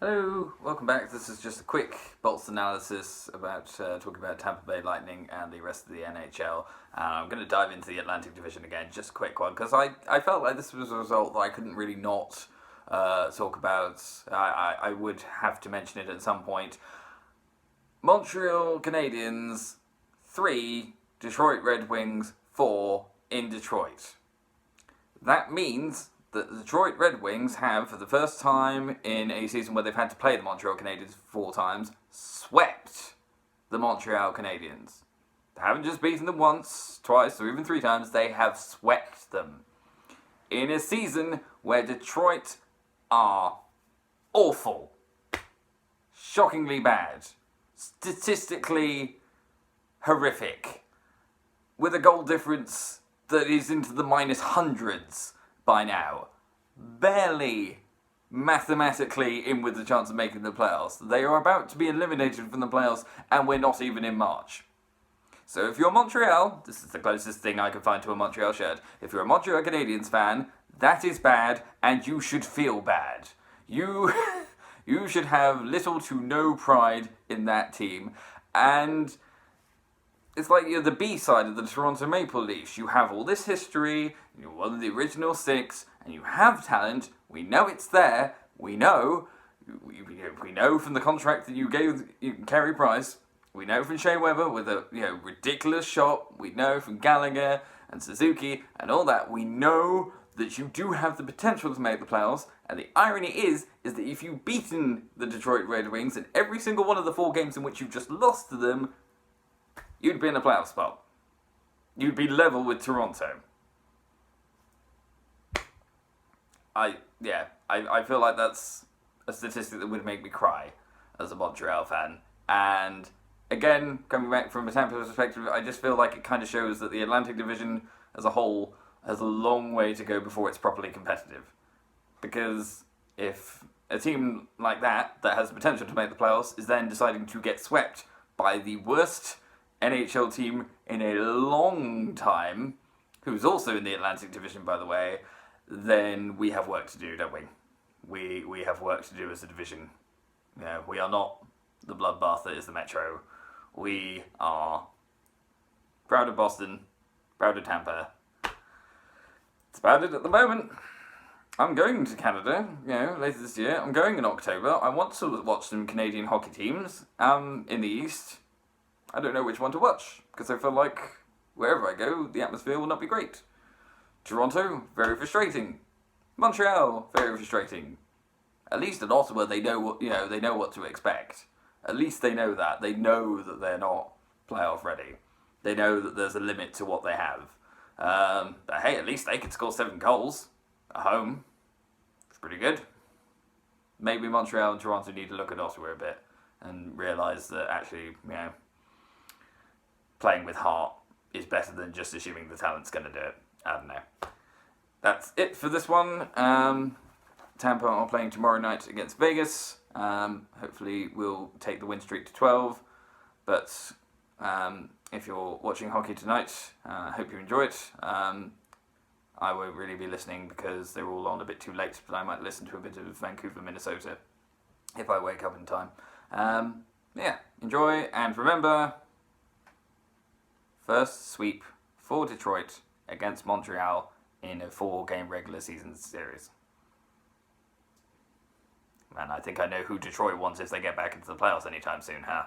Hello, welcome back. This is just a quick bolts analysis about talking about Tampa Bay Lightning and the rest of the NHL. I'm going to dive into the Atlantic Division again, just a quick one, because I felt like this was a result that I couldn't really not talk about. I would have to mention it at some point. Montreal Canadiens 3, Detroit Red Wings 4 in Detroit. That means that the Detroit Red Wings have, for the first time in a season where they've had to play the Montreal Canadiens 4 times, swept the Montreal Canadiens. They haven't just beaten them once, twice, or even 3 times, they have swept them. In a season where Detroit are awful, shockingly bad, statistically horrific, with a goal difference that is into the minus hundreds by now, barely mathematically in with the chance of making the playoffs. They are about to be eliminated from the playoffs, and we're not even in March. So if you're Montreal, this is the closest thing I can find to a Montreal shirt. If you're a Montreal Canadiens fan, that is bad, and you should feel bad. You should have little to no pride in that team, and it's like you're the B side of the Toronto Maple Leafs. You have all this history, you're one of the original 6, and you have talent. We know it's there. We know from the contract that you gave Carey Price. We know from Shea Weber with a ridiculous shot. We know from Gallagher and Suzuki and all that. We know that you do have the potential to make the playoffs. And the irony is that if you've beaten the Detroit Red Wings in every single one of the 4 games in which you've just lost to them, you'd be in a playoff spot. You'd be level with Toronto. I feel like that's a statistic that would make me cry as a Montreal fan. And again, coming back from a Tampa perspective, I just feel like it kind of shows that the Atlantic Division as a whole has a long way to go before it's properly competitive. Because if a team like that has the potential to make the playoffs, is then deciding to get swept by the worst NHL team in a long time, who's also in the Atlantic Division, by the way, then we have work to do, don't we? We have work to do as a division. We are not the bloodbath that is the Metro. We are proud of Boston, proud of Tampa. That's about it at the moment. I'm going to Canada, later this year. I'm going in October. I want to watch some Canadian hockey teams in the East. I don't know which one to watch, because I feel like wherever I go, the atmosphere will not be great. Toronto, very frustrating. Montreal, very frustrating. At least in Ottawa, they know what to expect. At least they know that. They know that they're not playoff ready. They know that there's a limit to what they have. But hey, at least they can score 7 goals at home. It's pretty good. Maybe Montreal and Toronto need to look at Ottawa a bit and realise that actually, playing with heart is better than just assuming the talent's going to do it. I don't know. That's it for this one. Tampa are playing tomorrow night against Vegas. Hopefully we'll take the win streak to 12. But if you're watching hockey tonight, I hope you enjoy it. I won't really be listening because they're all on a bit too late, but I might listen to a bit of Vancouver, Minnesota if I wake up in time. Enjoy, and remember, first sweep for Detroit against Montreal in a 4-game regular season series. Man, I think I know who Detroit wants if they get back into the playoffs anytime soon, huh?